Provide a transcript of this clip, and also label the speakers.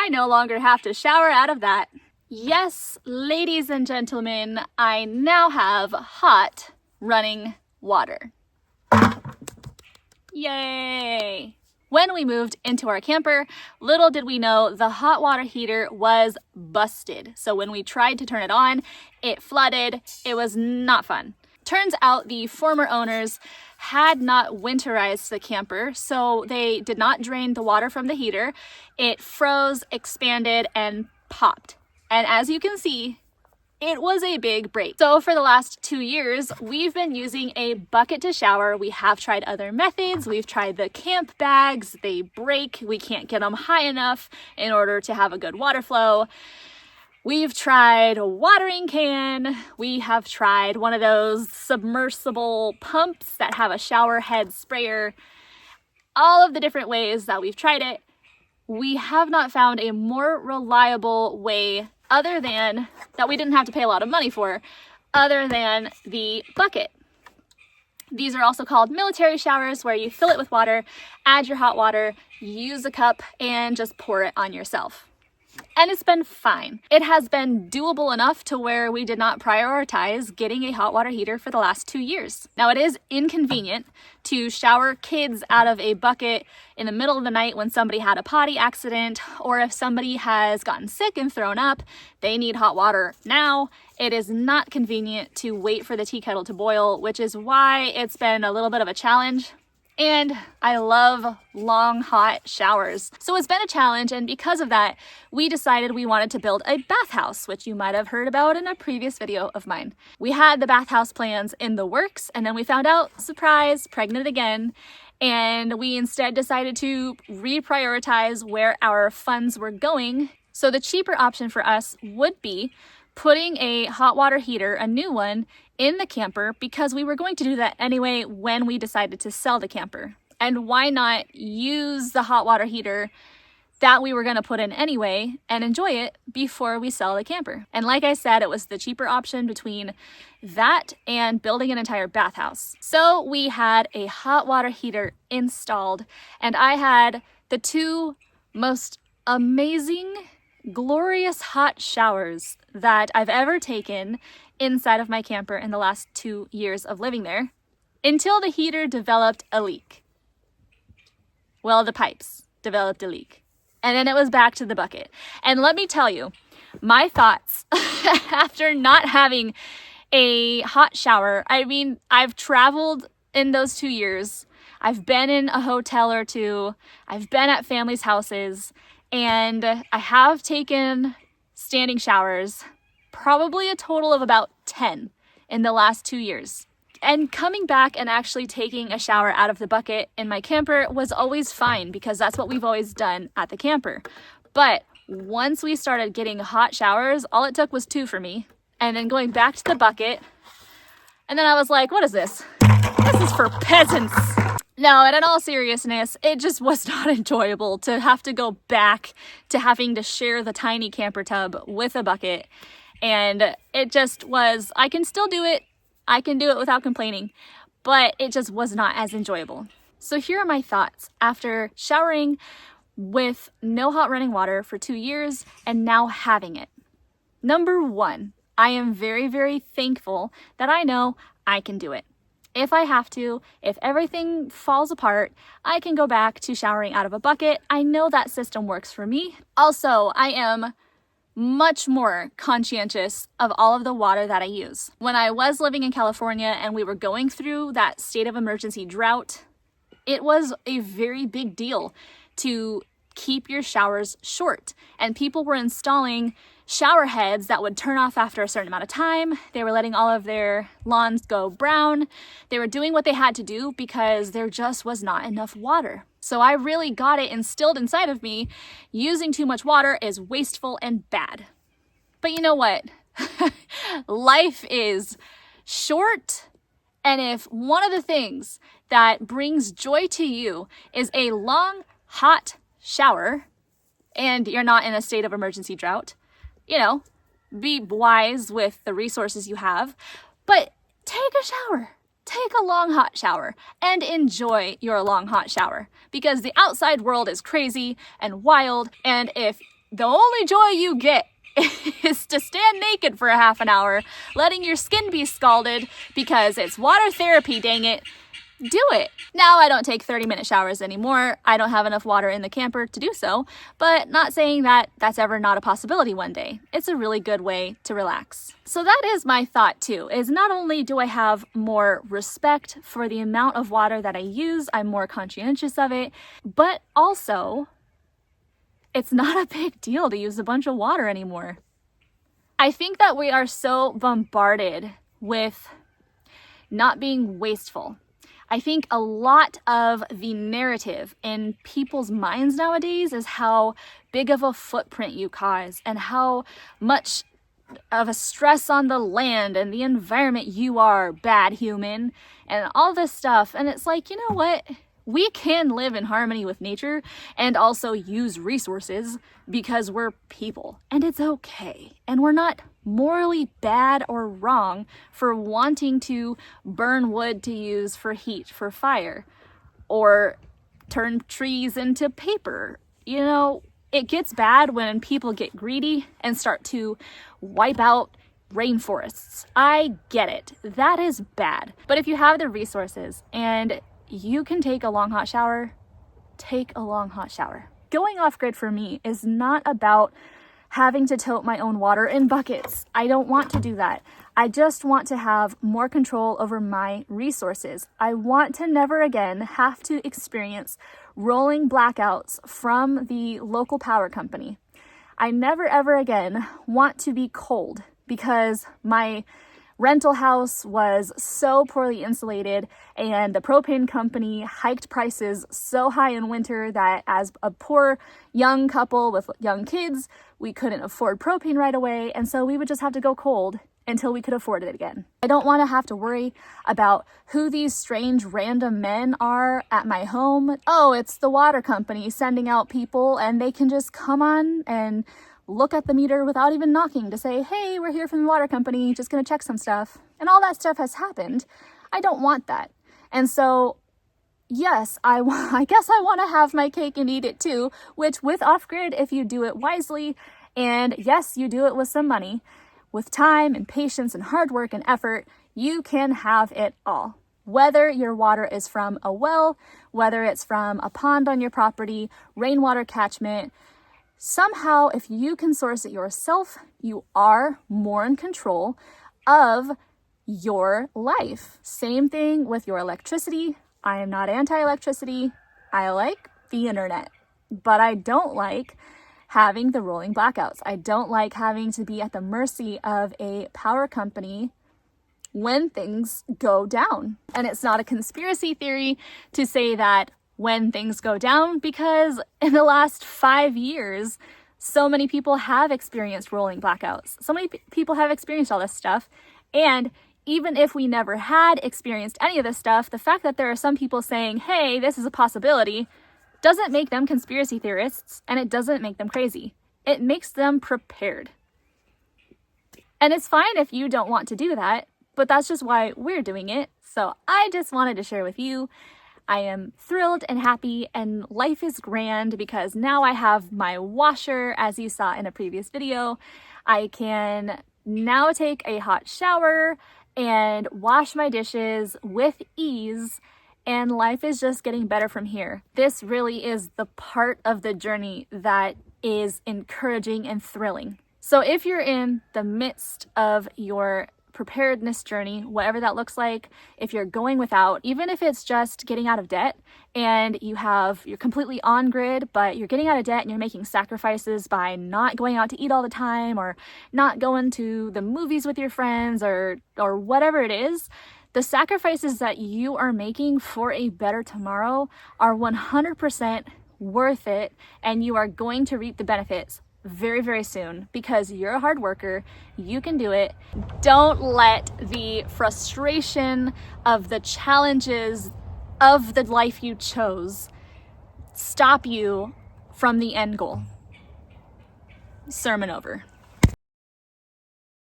Speaker 1: I no longer have to shower out of that. Yes, ladies and gentlemen, I now have hot running water. Yay! When we moved into our camper, little did we know the hot water heater was busted. So when we tried to turn it on, it flooded. It was not fun. Turns out the former owners had not winterized the camper, so they did not drain the water from the heater. It froze, expanded, and popped. And as you can see, it was a big break. So for the last 2 years, we've been using a bucket to shower. We have tried other methods. We've tried the camp bags. They break. We can't get them high enough in order to have a good water flow. We've tried a watering can. We have tried one of those submersible pumps that have a shower head sprayer. All of the different ways that we've tried it, we have not found a more reliable way other than that we didn't have to pay a lot of money for, other than the bucket. These are also called military showers, where you fill it with water, add your hot water, use a cup, and just pour it on yourself. And it's been fine. It has been doable enough to where we did not prioritize getting a hot water heater for the last 2 years. Now, it is inconvenient to shower kids out of a bucket in the middle of the night when somebody had a potty accident, or if somebody has gotten sick and thrown up, they need hot water now. It is not convenient to wait for the tea kettle to boil, which is why it's been a little bit of a challenge. And I love long, hot showers. So it's been a challenge, and because of that, we decided we wanted to build a bathhouse, which you might have heard about in a previous video of mine. We had the bathhouse plans in the works, and then we found out, surprise, pregnant again, and we instead decided to reprioritize where our funds were going. So the cheaper option for us would be putting a hot water heater, a new one, in the camper, because we were going to do that anyway when we decided to sell the camper. And why not use the hot water heater that we were going to put in anyway and enjoy it before we sell the camper? And like I said, it was the cheaper option between that and building an entire bathhouse. So we had a hot water heater installed, and I had the two most amazing, glorious hot showers that I've ever taken inside of my camper in the last 2 years of living there, until the heater developed a leak. Well, the pipes developed a leak, and then it was back to the bucket. And let me tell you, my thoughts after not having a hot shower. I mean, I've traveled in those 2 years. I've been in a hotel or two. I've been at families' houses, and I have taken standing showers, probably a total of about 10 in the last 2 years. And coming back and actually taking a shower out of the bucket in my camper was always fine, because that's what we've always done at the camper. But once we started getting hot showers, all it took was 2 for me. And then going back to the bucket, and then I was like, what is this? This is for peasants. No, and in all seriousness, it just was not enjoyable to have to go back to having to share the tiny camper tub with a bucket. And it just was, I can still do it. I can do it without complaining, but it just was not as enjoyable. So here are my thoughts after showering with no hot running water for 2 years and now having it. Number 1, I am very, very thankful that I know I can do it. If I have to, if everything falls apart, I can go back to showering out of a bucket. I know that system works for me. Also, I am much more conscientious of all of the water that I use. When I was living in California and we were going through that state of emergency drought, it was a very big deal to keep your showers short. And people were installing shower heads that would turn off after a certain amount of time. They were letting all of their lawns go brown. They were doing what they had to do because there just was not enough water. So I really got it instilled inside of me, using too much water is wasteful and bad. But you know what? Life is short, and if one of the things that brings joy to you is a long, hot shower, and you're not in a state of emergency drought, you know, be wise with the resources you have, but take a shower. Take a long hot shower and enjoy your long hot shower, because the outside world is crazy and wild, and if the only joy you get is to stand naked for a half an hour, letting your skin be scalded because it's water therapy, dang it. Do it. Now I don't take 30-minute showers anymore. I don't have enough water in the camper to do so, but not saying that that's ever not a possibility one day. It's a really good way to relax. So that is my thought too, is not only do I have more respect for the amount of water that I use, I'm more conscientious of it, but also it's not a big deal to use a bunch of water anymore. I think that we are so bombarded with not being wasteful. I think a lot of the narrative in people's minds nowadays is how big of a footprint you cause and how much of a stress on the land and the environment you are, bad human, and all this stuff. And it's like, you know what? We can live in harmony with nature and also use resources because we're people, and it's okay. And we're not morally bad or wrong for wanting to burn wood to use for heat, for fire, or turn trees into paper. You know, it gets bad when people get greedy and start to wipe out rainforests. I get it. That is bad. But if you have the resources and you can take a long hot shower, take a long hot shower. Going off grid for me is not about having to tote my own water in buckets. I don't want to do that. I just want to have more control over my resources. I want to never again have to experience rolling blackouts from the local power company. I never ever again want to be cold because my rental house was so poorly insulated and the propane company hiked prices so high in winter that as a poor young couple with young kids, we couldn't afford propane right away, and so we would just have to go cold until we could afford it again. I don't want to have to worry about who these strange random men are at my home. Oh, it's the water company sending out people and they can just come on and look at the meter without even knocking to say, hey, we're here from the water company, just gonna check some stuff. And all that stuff has happened. I don't want that. And so, yes, I guess I want to have my cake and eat it too, which with off-grid, if you do it wisely, and yes, you do it with some money, with time and patience and hard work and effort, you can have it all. Whether your water is from a well, whether it's from a pond on your property, rainwater catchment, somehow, if you can source it yourself, you are more in control of your life. Same thing with your electricity. I am not anti-electricity. I like the internet, but I don't like having the rolling blackouts. I don't like having to be at the mercy of a power company when things go down. And it's not a conspiracy theory to say that when things go down, because in the last 5 years, so many people have experienced rolling blackouts. So many people have experienced all this stuff. And even if we never had experienced any of this stuff, the fact that there are some people saying, hey, this is a possibility, doesn't make them conspiracy theorists, and it doesn't make them crazy. It makes them prepared. And it's fine if you don't want to do that, but that's just why we're doing it. So I just wanted to share with you. I am thrilled and happy, and life is grand because now I have my washer, as you saw in a previous video. I can now take a hot shower and wash my dishes with ease, and life is just getting better from here. This really is the part of the journey that is encouraging and thrilling. So if you're in the midst of your preparedness journey, whatever that looks like, if you're going without, even if it's just getting out of debt and you're completely on grid, but you're getting out of debt and you're making sacrifices by not going out to eat all the time or not going to the movies with your friends or whatever it is, the sacrifices that you are making for a better tomorrow are 100% worth it, and you are going to reap the benefits very, very soon because you're a hard worker. You can do it. Don't let the frustration of the challenges of the life you chose stop you from the end goal. Sermon over.